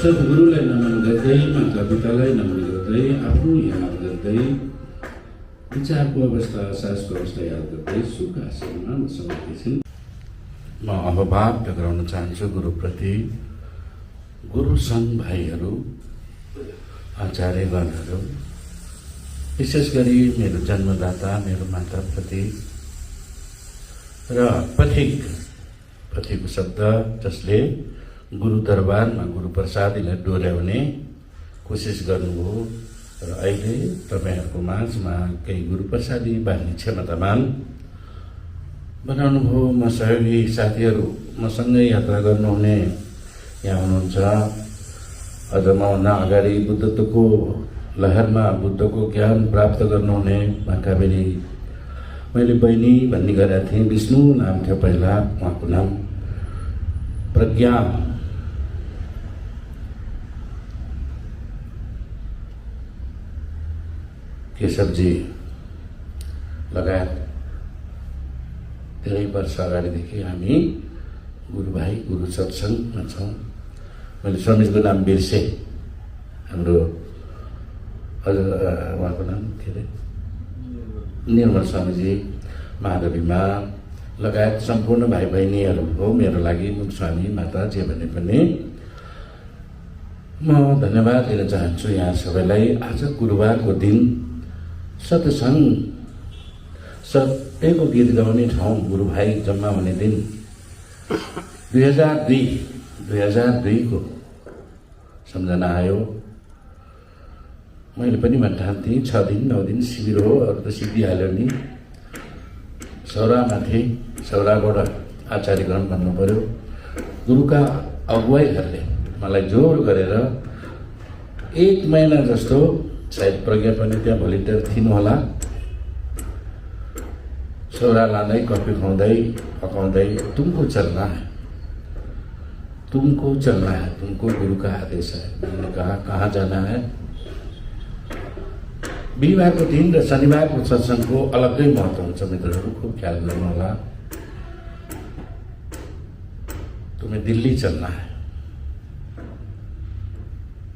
सद्गुरुलाई नमन गर्दै माता पितालाई नमन गर्दै आफ्नो याद गर्दै विचारको अवस्था सासको अवस्था याद गर्दै सुख आश्रममा नसकेपछि म अहभाव व्यक्त गराउन चाहन्छु गुरुप्रति। गुरु सङ्घ भाइहरू, आचार्यगणहरू, विशेष गरी मेरो जन्मदाता मेरो माताप्रति र पथिक शब्द जसले गुरु दरबारमा गुरु प्रसादीलाई डोर्याउने कोसिस गर्नुभयो र अहिले तपाईँहरूको माझमा केही गुरु प्रसादी बाँड्ने क्षमतावान बनाउनुभयो। म सहयोगी साथीहरू मसँगै यात्रा गर्नुहुने यहाँ हुनुहुन्छ। अझ मभन्दा अगाडि बुद्धत्वको लहरमा बुद्धको ज्ञान प्राप्त गर्नुहुने महाकावेरी, मैले बहिनी भन्ने गरेका थिएँ, विष्णु नाम थियो पहिला, उहाँको नाम प्रज्ञा। केशवजी लगायत धेरै वर्ष अगाडिदेखि हामी गुरुभाइ गुरु सत्सङ्गमा छौँ। मैले स्वामीजीको नाम बिर्सेँ, हाम्रो उहाँको नाम के अरे निर्मल स्वामीजी, माधवीमा लगायत सम्पूर्ण भाइ बहिनीहरू हो मेरो लागि स्वामी माता जे भने पनि म धन्यवाद दिन चाहन्छु यहाँ सबैलाई। आज गुरुबारको दिन सत्सङ्ग सत्यको गीत गाउने ठाउँ गुरुभाइ जम्मा हुने दिन 2002 को सम्झना आयो। मैले पनि भन्न ठान्थेँ 6 दिन 9 दिन शिविर हो, अरू त सिद्धिहाल्यो नि। सौरामाथि सौराबाट आचार्यगण भन्नु पर्यो। गुरुका अगुवाईहरूले मलाई जोर गरेर 1 महिना जस्तो, सायद प्रज्ञा पनि त्यहाँ भलिन्टियर थिनु होला, सौरा लाँदै कफी खुवाउँदै पकाउँदै तुमको चलना है, तुमको चलना है, तुमको गुरु का आदेश है। मैंने कहा कहाँ जाना है। बिहिबारको दिन र शनिबारको सत्सङ्गको अलग्गै महत्त्व हुन्छ मित्रहरू, खुब ख्याल गर्नु होला। तुम्हें दिल्ली चलना है।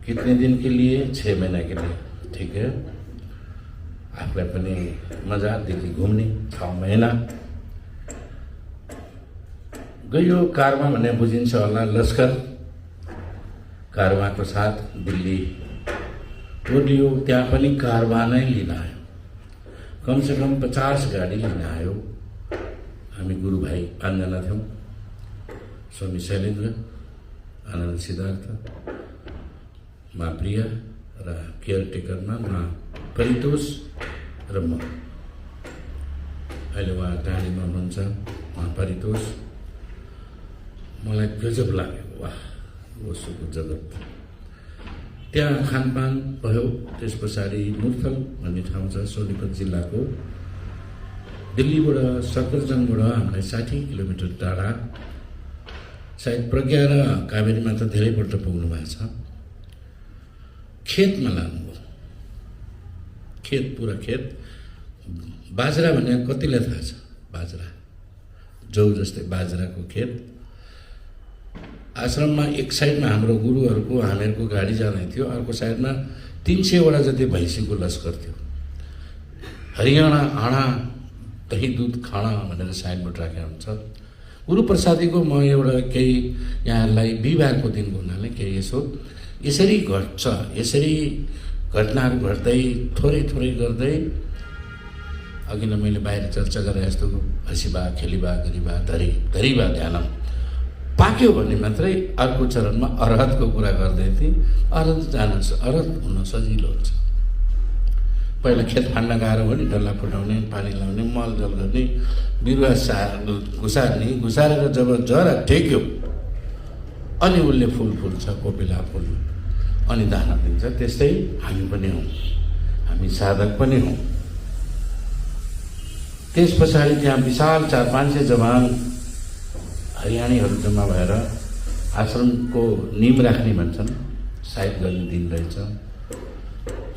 कितने दिन के लिए? 6 महीना के लिए। ठीक है, आफूलाई पनि मजा, दिल्ली घुम्ने 6 महिना। गयो कारमा भन्ने बुझिन्छ होला, लस्कर कारवाको साथ दिल्ली टोलियो। त्यहाँ पनि कारवा नै लिन आयो, कमसेकम 50 गाडी लिन आयो। हामी गुरुभाइ 5 जना थियौँ, स्वामी शैलेन्द्र, आनन्द सिद्धार्थ, मा प्रिया र केयरटेकरमा मा परितोष र म। अहिले उहाँ टाढीमा हुनुहुन्छ, मा परितोष। मलाई गजब लाग्यो, वाह ओसोको जगत। त्यहाँ खानपान भयो। त्यस पछाडि मुर्थल भन्ने ठाउँ छ सोनिपत जिल्लाको, दिल्लीबाट सफदरजङबाट हामीलाई 60 किलोमिटर टाढा। सायद प्रज्ञा र कावेरीमा त धेरैपल्ट पुग्नु भएको छ। खेतमा लानुभयो, खेत, पुरा खेत। बाजरा भन्ने कतिलाई थाहा छ? बाजरा, जौ जस्तै बाजराको खेत। आश्रममा एक साइडमा हाम्रो गुरुहरूको हामीहरूको गाडी जाने थियो, अर्को साइडमा 300वटा जति भैँसीको लस्कर थियो। हरियाणा आँडा दही दुध खाना भनेर साइडबाट राखेको हुन्छ। गुरु प्रसादीको म एउटा केही यहाँलाई बिहिबारको दिनको हुनाले केही यसरी घट्छ, यसरी घटनाहरू घट्दै थोरै गर्दै, अघि नै मैले बाहिर चर्चा गरे जस्तो हँसीबा खेलीबा गरिबा धरीबा ध्यानम पाक्यो भने मात्रै अर्को चरणमा अरहतको कुरा गर्दै थिएँ। अरहत हुन सजिलो हुन्छ। पहिला खेत फाड्न गाह्रो हो नि, डल्ला फुटाउने, पानी लाउने, मलजल गर्ने, बिरुवा घुसार्ने। घुसारेर जब जरा टेक्यो अनि उसले फुल फुल्छ, कोपिला फुल, अनि दाना दिन्छ। त्यस्तै हामी पनि हौँ, हामी साधक पनि हौँ। त्यस पछाडि त्यहाँ विशाल 400-500 जवान हरियाणीहरू जम्मा भएर आश्रमको निम राख्ने भन्छन्, साइड गर्ने दिन रहेछ।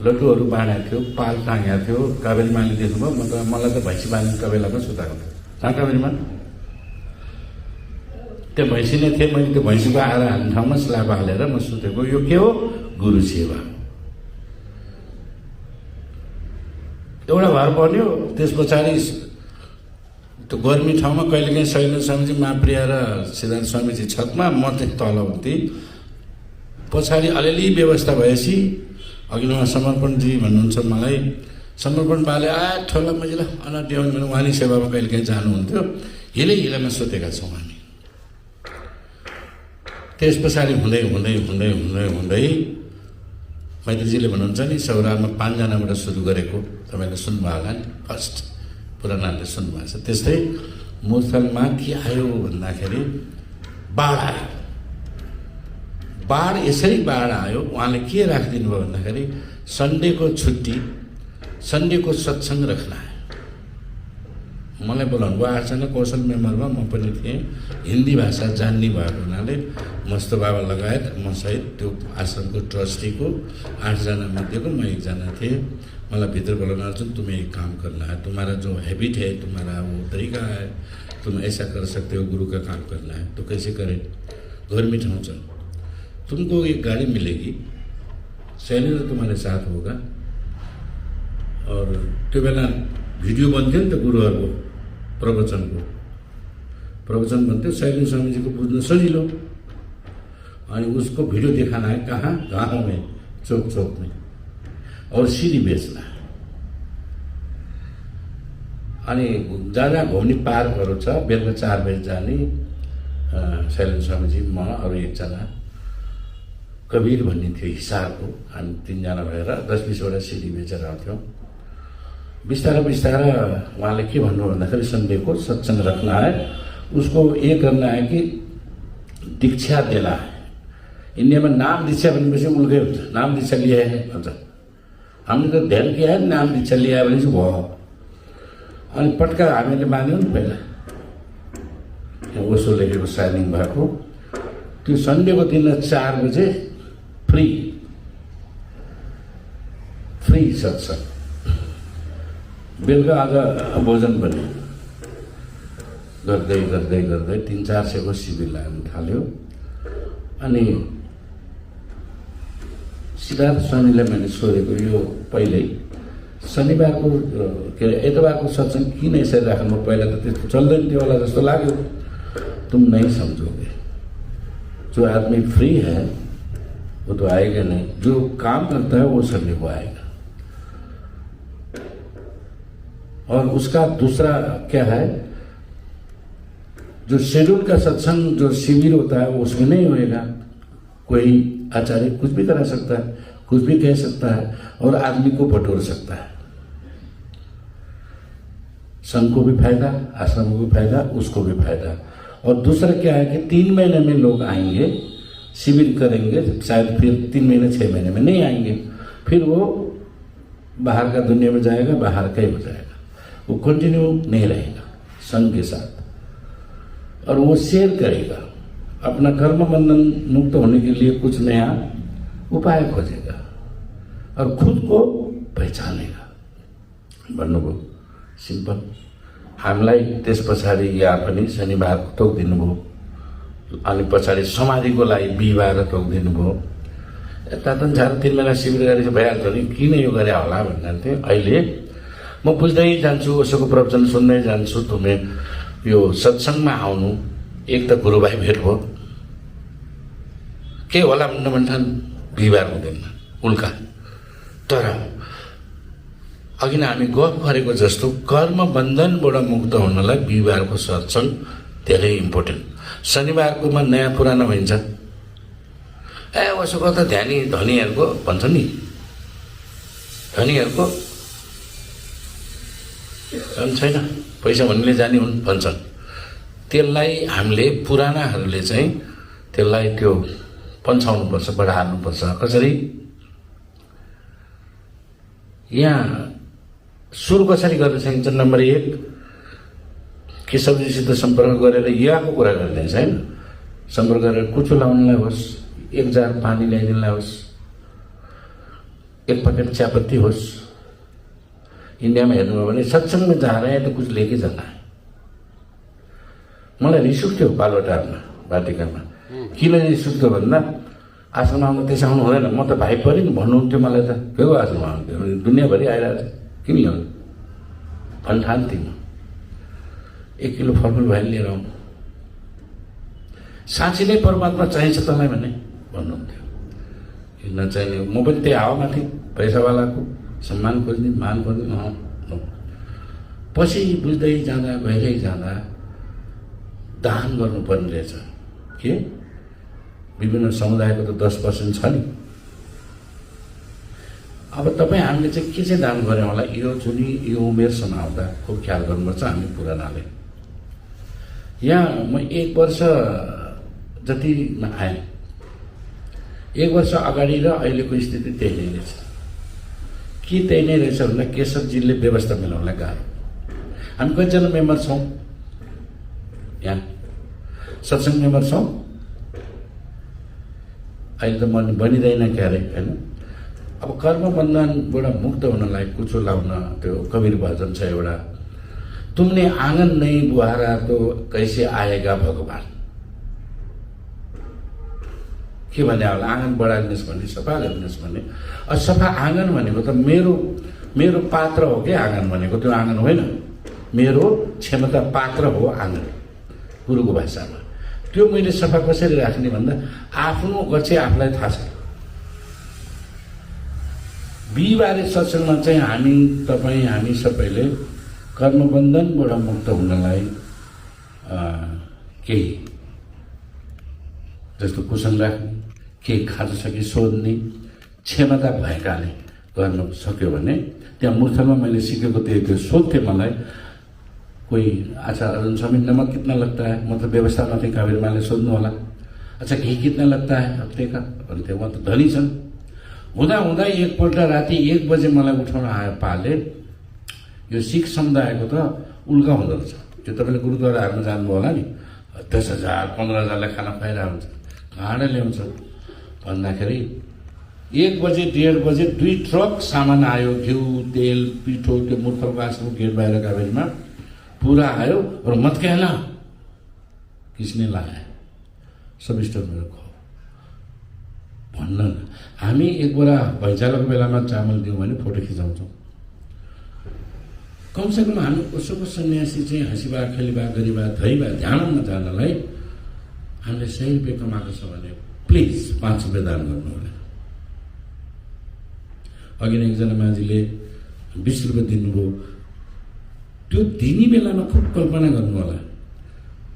लड्डुहरू बाँडेको थियो, पाल टाँगेको थियो। कावेरीमाले देख्नुभयो, मलाई त भैँसी बाँध्ने कबेलामा सुताएको थियो। कहाँ कावेरीमा? त्यो भैँसी नै थिएँ, मैले त्यो भैँसीको आएर हाल्ने ठाउँमा स्ल्याब हालेर म सुतेको। यो के हो? गुरु सेवा। एउटा घर बन्यो, त्यस पछाडि त्यो गर्मी ठाउँमा कहिलेकाहीँ शैलेन्द्र स्वामीजी, महाप्रिया र सिद्धान्त स्वामीजी छतमा, म चाहिँ तल हुन्थेँ। पछाडि अलिअलि व्यवस्था भएपछि अघि उहाँ समर्पणजी भन्नुहुन्छ मलाई, समर्पण बाले ठोला मजिला अनाड्याउनु भने उहाँले सेवामा कहिलेकाहीँ जानुहुन्थ्यो। हिलैमा सुतेका छौँ हामी। त्यस पछाडि हुँदै हुँदै हुँदै हुँदै हुँदै मैत्रीजीले भन्नुहुन्छ नि, सौरामा 5 जनाबाट सुरु गरेको, तपाईँले सुन्नुभयो होला नि, फर्स्ट पुरानाहरूले सुन्नुभएको छ। त्यस्तै मुरथलमा के आयो भन्दाखेरि बाढ आयो। बाढ यसरी बाढ आयो, उहाँले के राखिदिनु भयो भन्दाखेरि सन्डेको छुट्टी, सन्डेको सत्सङ्ग राख्न आयो। मलाई बोलाउनु भयो। आठजना कौशल मेम्बरमा म पनि थिएँ। हिन्दी भाषा जान्ने भएको हुनाले मस्तो बाबा लगायत म सहित त्यो आश्रमको ट्रस्टीको 8 जना मध्येको म 1 जना थिएँ। मला भीतर बोलाना, अर्जुन तुम्हें एक काम करना है, तुम्हारा जो हैबिट है, तुम्हारा वो तरीका है, तुम ऐसा कर सकते हो, गुरु का काम करना है। तो कैसे करें? घर में ठाउँ चल, तुमको एक गाड़ी मिलेगी, शैलेन्द्र तुम्हारे साथ होगा। और त्यो बेला भिडियो बन्थ्यो नि त गुरुहरूको प्रवचन बन्थ्यो। शैलेन्द्र स्वामीजीको बुझ्न सजिलो। अनि उसको भिडियो दिखाना है, कहाँ? गाँव में, चौक में, और सिडी बेच्ना। अनि जहाँ घुम्ने पार्कहरू छ, बेलुका 4 बजे जाने शैलेन्द्र स्वामीजी, म अरू 1 जना कबीर भन्ने थियो हिसारको, हामी 3 जना भएर 10-20 वटा सिडी बेचेर आउँथ्यौँ। बिस्तारै बिस्तारै उहाँले के भन्नु भन्दाखेरि सन्डेको सत्सङ्ग रखना है, उसको ये करना है कि दीक्षा देना है। इंडिया में नाम दीक्षा भनेपछि उल्कै हुन्छ, नाम दीक्षा लिया है भन्छ। हामीले त ध्यान किया है, नाम दीक्षा लिया भने चाहिँ भयो। अनि पटका हामीले मान्यौँ नि पहिला, ओसो लेखेको साइनिङ भएको त्यो सन्डेको दिन 4 बजे फ्री सत्सङ्ग, बेलुका आज भोजन पनि गर्दै गर्दै गर्दै 300-400 को शिविर लाग्न थाल्यो। अनि सिद्धार्थ स्वामीलाई मैले सोधेको, यो पहिल्यै शनिबारको के अरे इतबारको सत्सङ्ग किन यसरी राख्नु? पहिला त त्यस्तो चल्दैन थियो होला जस्तो लाग्यो। तुम नहीं समझोगे, जो आदमी फ्री है वो तो आएगा नहीं, जो काम करता है वो संडे को आएगा। और उसका दूसरा क्या है, जो शेड्यूल का सत्संग, जो शिविर होता है वो उसमें नहीं होएगा। कोई आचार्य कुछ भी करा सकता है, कुछ भी कह सकता है और आदमी को बटोर सकता है। संघ को भी फायदा, आश्रम को भी फायदा, उसको भी फायदा। और दूसरा क्या है कि 3 महीने में लोग आएंगे, शिविर करेंगे, शायद फिर 3 महीने 6 महीने में नहीं आएंगे, फिर वो बाहर का दुनिया में जाएगा, बाहर का ही हो जाएगा, वो कंटिन्यू नहीं रहेगा संघ के साथ। और वो शेयर करेगा, अपना कर्म बंधन मुक्त होने के लिए कुछ नया उपाय खोजेगा और खुद को पहचानेगा। भन्नुभयो सिम्पल। हामीलाई त्यस पछाडि यहाँ पनि शनिबार तोकिदिनु भयो, अनि पछाडि समाधिको लागि बिहिबार तोकिदिनु भयो। यता त 3 महिना शिविर गरेर भइहाल्छ नि, किन यो गरे होला भन्नुहुन्थ्यो। अहिले म बुझ्दै जान्छु, उसको प्रवचन सुन्दै जान्छु। तुम्हें यो सत्सङ्गमा आउनु, एक त गुरुभाइ भेट भयो, के होला भन्ठान बिहिबारको दिनमा उल्का। तर अघि नै हामी गफ गरेको जस्तो कर्म बन्धनबाट मुक्त हुनलाई बिहिबारको सत्सङ्ग धेरै इम्पोर्टेन्ट। शनिबारकोमा नयाँ पुरानो भइन्छ। उसको त धनीहरूको भन्छ नि, धनीहरूको छैन, पैसा भन्नेले जाने हुन् भन्छन्। त्यसलाई हामीले पुरानाहरूले चाहिँ त्यसलाई त्यो पन्छाउनुपर्छ, बढार्नुपर्छ। कसरी? यहाँ सुरु कसरी गर्न सकिन्छ? नम्बर 1, केशवजीसित सम्पर्क गरेर यहाँको कुरा गरिदिन्छ होइन, सम्पर्क गरेर कुचो लाउनलाई होस्, 1 जार पानी ल्याइदिनलाई होस्, 1 पैकेट चियापत्ती होस्। इंडिया में हेर्नुभयो भने सत्संग में जा रहे हैं तो कुछ लेके जाना है। मलाई रिस उठ्थ्यो बालुवाटारमा, भाटिकामा। किन रिस उठ्यो भन्दा आश्रममा आउनु त्यसो आउनु हुँदैन, म त भाइ पऱ्यो नि भन्नुहुन्थ्यो मलाई त, के हो आश्रममा आउनु दुनियाँभरि आइरहेको छ, किन ल्याउनु भन्ठान्थेँ म। 1 किलो फलफुल भाइ लिएर आउनु, साँच्ची नै परमात्मा चाहिन्छ तँलाई भने भन्नुहुन्थ्यो। नचाहिने म पनि त्यही हावामा थिएँ, पैसावालाको सम्मान खोज्ने, मान खोज्ने। पछि बुझ्दै जाँदा भएरै जाँदा दान गर्नुपर्ने रहेछ। के विभिन्न समुदायको त 10% छ नि। अब तपाईँ हामीले चाहिँ के चाहिँ दान गऱ्यौँ होला, यो जुन यो उमेरसम्म आउँदा खुब ख्याल गर्नुपर्छ हामी पुरानाले। यहाँ म 1 वर्ष जतिमा आएँ, 1 वर्ष अगाडि र अहिलेको स्थिति त्यही नै रहेछ। के त्यही नै रहेछ भन्दा केशवजीले व्यवस्था मिलाउनलाई गाह्रो। हामी कतिजना मेम्बर छौँ यहाँ, सत्सङ्ग मेम्बर छौँ? अहिले त मन बनिँदैन क्यारे होइन। अब कर्मबन्धनबाट मुक्त हुनलाई कुचो लाउन त्यो कबीर भजन छ एउटा, तुमने आँगन नहीं बुहारा तो कैसे आएगा भगवान। के भने होला, आँगन बढाइदिनुहोस् भन्ने, सफा गरिदिनुहोस् भन्ने। सफा आँगन भनेको त मेरो पात्र हो क्या आँगन भनेको, त्यो आँगन होइन। मेरो क्षमता पात्र हो आँगन गुरुको भाषामा। त्यो मैले सफा कसरी राख्ने भन्दा आफ्नो गच्छे आफूलाई थाहा छ। बिहिबारे सत्सङ्गमा चाहिँ हामी सबैले कर्मबन्धनबाट मुक्त हुनलाई केही जस्तो कुसन राख्ने, केही खाँचो छ कि सोध्ने क्षमता भएकाले गर्न सक्यो भने, त्यहाँ मूर्थमा मैले सिकेको त्यो सोध्थेँ मलाई कोही, अच्छा अरुण स्वामी नमक कितना लगता है, म त व्यवस्थामा थिएँ, काबिर माले सोध्नु होला। अच्छा घी कितना लगता है हफ्ते का भन्थे, उहाँ त धनी छन्। हुँदा एकपल्ट राति 1 बजे मलाई उठाउन आयो पाले, यो सिख समुदायको त उल्का हुँदो रहेछ। त्यो तपाईँले गुरुद्वाराहरूमा जानुभयो होला नि, 10,000 15,000लाई खाना खुवाइरहेको हुन्छ, कहाँबाट ल्याउँछ भन्दाखेरि 1 बजे 1:30 बजे 2 ट्रक सामान आयो, घिउ तेल पिठो। त्यो मूर्खको आश्रम गेट बाहिर काबेरीमा पूरा आयो। और मत कहना किसने लाया, सब स्टोर मेरो खाऊ भन्न। हामी एक बोरा भैँचालोको बेलामा चामल दिउँ भने फोटो खिचाउँछौँ। कमसेकम हामी उसको सन्यासी चाहिँ हाँसीबा खेलीबा गरिबा धैबा ध्यानमा जानलाई हामीले 100 रुपियाँ कमाएको छ भने प्लिज 5 रुपियाँ दान गर्नु होला। अघि नै एकजना माझीले 20 रुपियाँ दिनुभयो। त्यो दिने बेलामा खुब कल्पना गर्नु होला,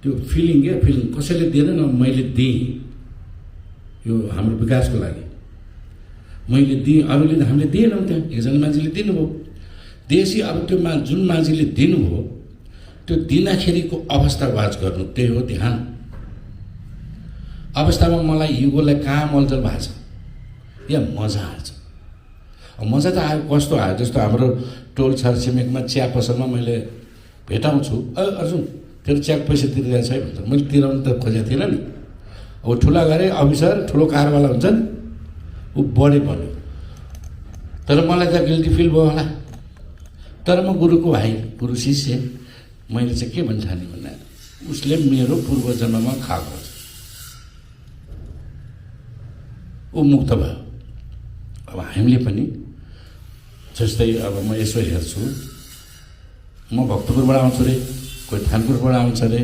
त्यो फिलिङ कसैले दिएन न, मैले दिएँ, यो हाम्रो विकासको लागि मैले दिएँ, अरूले हामीले दिएनौँ। त्यहाँ एकजना मान्छेले दिनुभयो देशी। अब त्यो जुन मान्छेले दिनुभयो त्यो दिँदाखेरिको अवस्था वाच गर्नु, त्यही हो ध्यान। अवस्थामा मलाई युगोलाई कहाँ मलजल भएको छ या मजा आएछ। मजा त आयो, कस्तो आयो, जस्तो हाम्रो टोल छरछिमेकमा चिया पसलमा मैले भेटाउँछु, अर्जुन तेरो चियाको पैसा तिरिरहेको छ है भन्छ। मैले तिराउनु त खोजेको थिइनँ नि। अब ठुला गरे अफिसर ठुलो कारवाला हुन्छ नि, ऊ बढी भन्यो, तर मलाई त गिल्टी फिल भयो होला। तर म गुरुको भाइ, गुरु शिष्य, मैले चाहिँ के भन्छ नि भन्दा उसले मेरो पूर्व जन्ममा खाएको छ, ऊ मुक्त भयो। अब हामीले पनि जस्तै अब म यसो हेर्छु, म भक्तपुरबाट आउँछु रे, कोही थानपुरबाट आउँछ रे,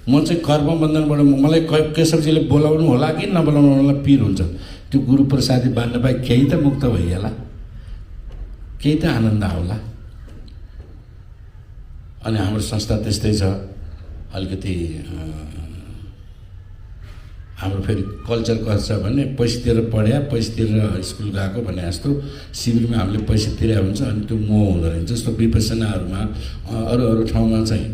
म चाहिँ कर्मबन्धनबाट मलाई केशवजीले बोलाउनु होला कि नबोलाउनु होला पिर हुन्छ। त्यो गुरु प्रसादी बाँड्न पाए केही त मुक्त भइहाल्ला, केही त आनन्द आउला। अनि हाम्रो संस्था त्यस्तै छ, अलिकति हाम्रो फेरि कल्चर कस्तो छ भने पैसा तिरेर पढ्या, पैसा तिरेर स्कुल गएको भने जस्तो शिविरमा हामीले पैसा तिरे हुन्छ। अनि त्यो मोह हुँदो रहेछ। जस्तो विपसनाहरूमा अरू ठाउँमा चाहिँ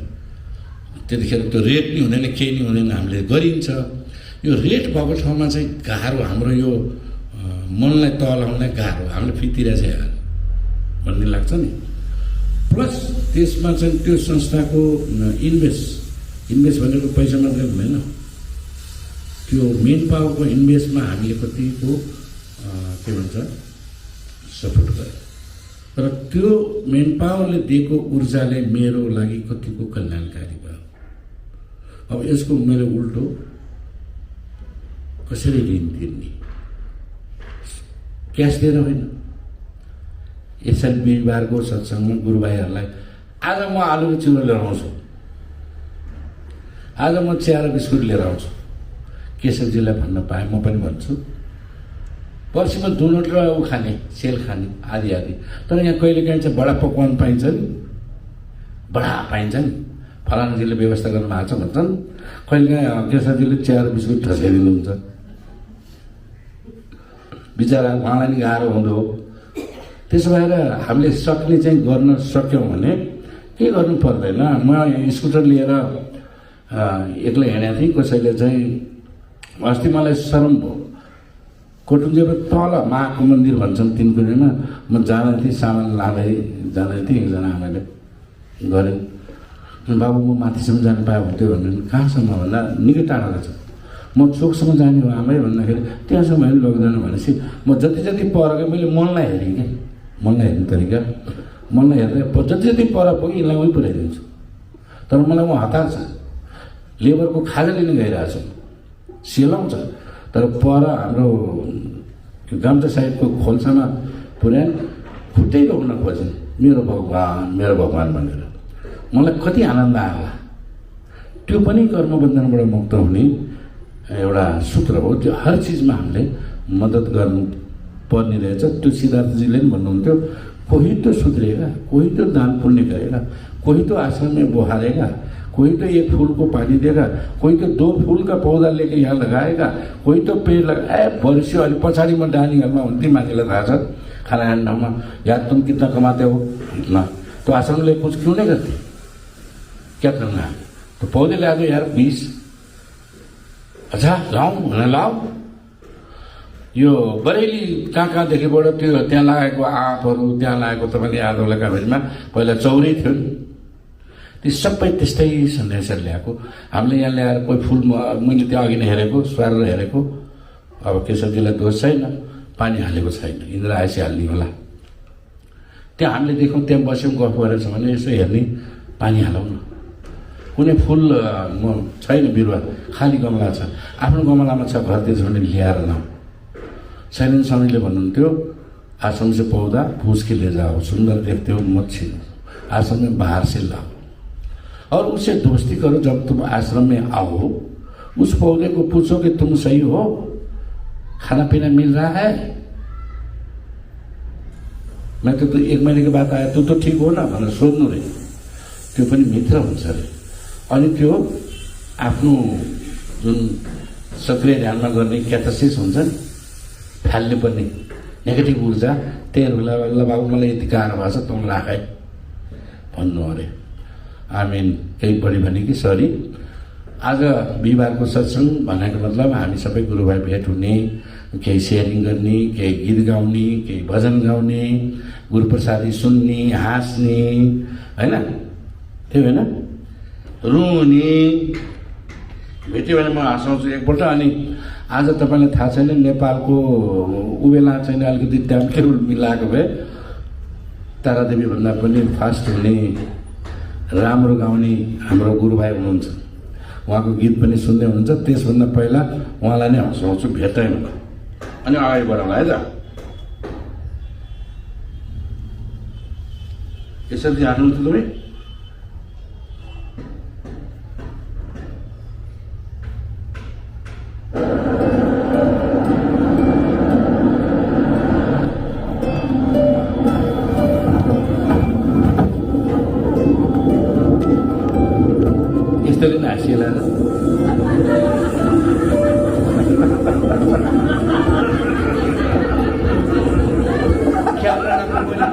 त्यतिखेर त्यो रेट नि हुँदैन, केही नि हुँदैन, हामीले गरिन्छ। यो रेट भएको ठाउँमा चाहिँ गाह्रो, हाम्रो यो मनलाई तलाउनलाई गाह्रो, हामीले फितिरहेछ यार भन्ने लाग्छ नि। प्लस त्यसमा चाहिँ त्यो संस्थाको इन्भेस्ट भनेको पैसा मात्रै हुँदैन, त्यो मेन पावरको इन्भेस्टमा हामीले कतिको के भन्छ सपोर्ट गर्यो। तर त्यो मेन पावरले दिएको ऊर्जाले मेरो लागि कतिको कल्याणकारी भयो। अब यसको मेरो उल्टो कसरी ऋण तिर्ने, क्यास दिएर होइन। यसरी बिहिबारको सत्सङ्गमा गुरुभाइहरूलाई आज म आलु र चिउरा लिएर आउँछु, आज म चिया र बिस्कुट लिएर आउँछु, केशवजीलाई भन्न पाएँ, म पनि भन्छु। पर्सि म दुनोट र ऊ खाने, सेल खाने आदि आदि। तर यहाँ कहिलेकाहीँ चाहिँ बडा पकवान पाइन्छ नि, बडा पाइन्छ नि, फलानाजीले व्यवस्था गर्नु भएको छ भन्छन्। कहिलेकाहीँ केशवजीले चिया र बिस्कुट ठसाइदिनुहुन्छ। बिचरा उहाँलाई नि गाह्रो हुँदो हो। त्यसो भएर हामीले सक्ने चाहिँ गर्न सक्यौँ भने के गर्नु पर्दैन। म स्कुटर लिएर एक्लै हिँडेको थिएँ। कसैले चाहिँ अस्ति मलाई शरम भयो। कोटुङ्गेको तल महाको मन्दिर भन्छन् तिनकुनेमा, म जाँदै थिएँ, सामान लाँदै जाँदै थिएँ। एकजना आमाले गरेँ, बाबु म माथिसम्म जानु पाएँ हुन्थ्यो भने। कहाँसम्म भन्दा निकै टाढा रहेछ। म चोकसम्म जाने हो आमै भन्दाखेरि त्यहाँसम्म पनि लग्दैन भनेपछि म जति जति पर गएँ, मैले मनलाई हेरेँ क्या, मनलाई हेर्ने तरिका, मनलाई हेर्दा जति जति पर पुगेँ यिनलाई उहीँ पुऱ्याइदिन्छु। तर मलाई म हतार छ, लेबरको खाजा लिन गइरहेको छु, सेलाउँछ। तर पर हाम्रो गाम्चा साइडको खोल्सामा पुर्याएँ, खुट्टै रोक्न खोजेँ, मेरो भगवान् भनेर। मलाई कति आनन्द आयो। त्यो पनि कर्मबन्धनबाट मुक्त हुने एउटा सूत्र हो। त्यो हर चिजमा हामीले मद्दत गर्नु पर्ने रहेछ। त्यो सिद्धार्थजीले पनि भन्नुहुन्थ्यो, कोही तो सुधरेगा, कोही तो दान पुण्य करेगा, कोही तो आश्रम में बहारेगा, कोई तो एक फूल को पानी देगा, कोई तो 2 फूल का पौधा लेके यहाँ लगाएगा, कोई तो पेड़ लगाए। भविष्य अलि पछाडि म डाइनिङ हलमा हुन्थेँ, मान्छेलाई थाहा छ खाना खाने ठाउँमा, यार तुम कितना कमाते हो ना, तो आश्रम ले कुछ क्यों नहीं करते, क्या करना है, तो पौधे ला दो यार 20। अच्छा लाऊं भने लाऊ। यो बरेली कहाँदेखिबाट त्यो त्यहाँ लागेको आँपहरू, त्यहाँ लागेको तपाईँले याद होला काभेरीमा पहिला चौरै थियो नि, ती सबै त्यस्तै सन्देशहरू ल्याएको। हामीले यहाँ ल्याएर कोही फुल, मैले त्यो अघि नै हेरेको, स्वारेर हेरेको। अब केशवजीलाई दोष छैन, पानी हालेको छैन, इन्द्र आएपछि हाल्ने होला। त्यहाँ हामीले देख्यौँ, त्यहाँ बस्यौँ, गफ गरेको छ भने यसो हेर्ने, पानी हालौँ न। कुनै फुल छैन, बिरुवा खाली गमला छ, आफ्नो गमलामा छ, घरतिर झन्डै ल्याएर लाउँ। सैलन स्वामीले भन्नुहुन्थ्यो, आश्रम से पौधा पूछ के ले जाओ, सुंदर देखते हो मत छीनो, आश्रम में बाहर से लाओ और उससे दोस्ती करो। जब तुम आश्रम में आओ, उस पौधे को पूछो कि तुम सही हो, खाना पीना मिल रहा है। मैं तो 1 महीने के बाद आया, तू तो ठीक हो ना भनेर सोध्नु रे। त्यो पनि मित्र हुन्छ रे। अनि त्यो आफ्नो जुन सक्रिय ध्यानमा गर्ने क्याथासिस हुन्छ नि, फाल्ने पर्ने नेगेटिभ ऊर्जा, त्यही बेला ल बाबु मलाई यति गाह्रो भएको छ, तँ राख है भन्नु अरे। आमिन। केही बढी भने कि सरी। आज बिहिबारको सत्सङ्ग भनेको मतलब हामी सबै गुरुभाइ भेट हुने, केही सेयरिङ गर्ने, केही गीत गाउने, केही भजन गाउने, गुरुप्रसादी सुन्ने, हाँस्ने, होइन त्यो होइन, रुने। भेट्यो भने म हाँसाउँछु एकपल्ट। अनि आज तपाईँलाई थाहा छैन, नेपालको उबेला चाहिँ अलिकति ट्याम्केर मिलाएको भए तारादेवी भन्दा पनि फास्ट हुने, राम्रो गाउने हाम्रो गुरुभाइ हुनुहुन्छ। उहाँको गीत पनि सुन्दै हुनुहुन्छ। त्यसभन्दा पहिला उहाँलाई नै हँसाउँछु भेट्दैमा, अनि अगाडि बढाउँला है त। यसरी हाल्नुहुन्छ तपाईँ? यस्तोले नै हाँसिएला र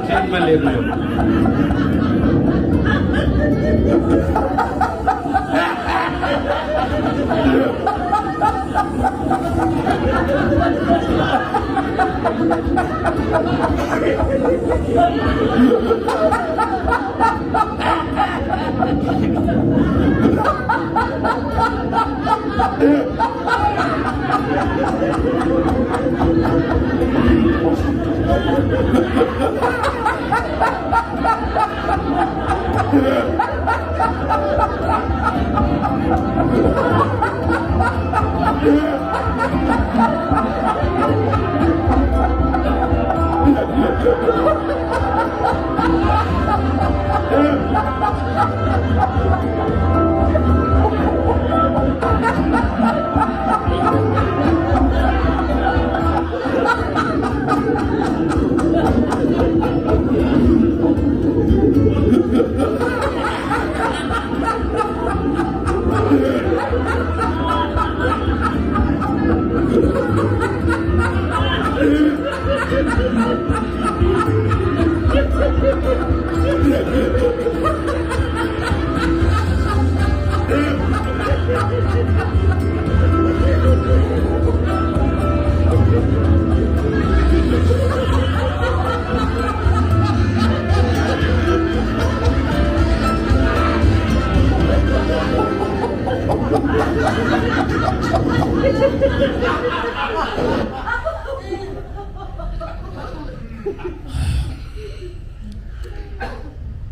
ट्रेनमा लिएको यो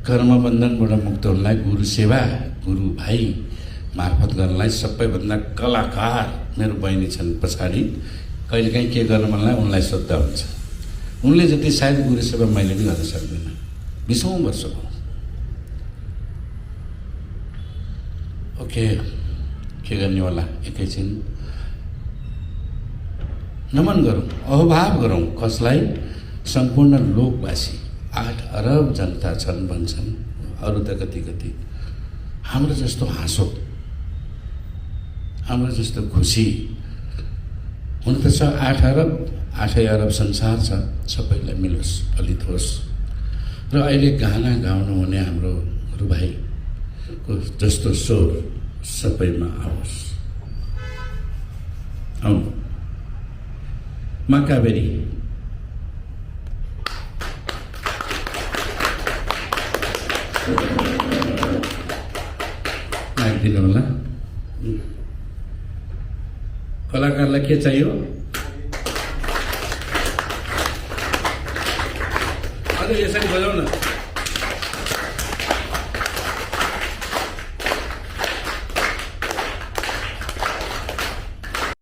कर्मबन्धनबाट मुक्त हुनलाई गुरु सेवा, गुरु भाइ मार्फत गर्नलाई सबैभन्दा कलाकार मेरो बहिनी छन् पछाडि। कहिलेकाहीँ के गर्न मन लाग्यो उनलाई सोद्धा हुन्छ। उनले जति सायद गुरु सेवा मैले पनि गर्न सक्दिनँ। 20औं वर्ष हो। ओके, के गर्ने होला, एकैछिन नमन गरौँ, अहोभाव गरौँ। कसलाई? सम्पूर्ण लोकवासी 8 अरब जनता छन् भन्छन्, अरू त कति कति। हाम्रो जस्तो हाँसो, हाम्रो जस्तो खुसी हुन त छ। 8 अरब, 8 अरब संसार छ, सबैलाई मिलोस्, फलित होस्। र अहिले गाना गाउनु हुने हाम्रो गुरुभाइको जस्तो स्वर सबैमा आओस्। आउँ माकाबेरी। दिनु होला। कलाकारलाई के चाहियो? अझ यसरी बजाउन।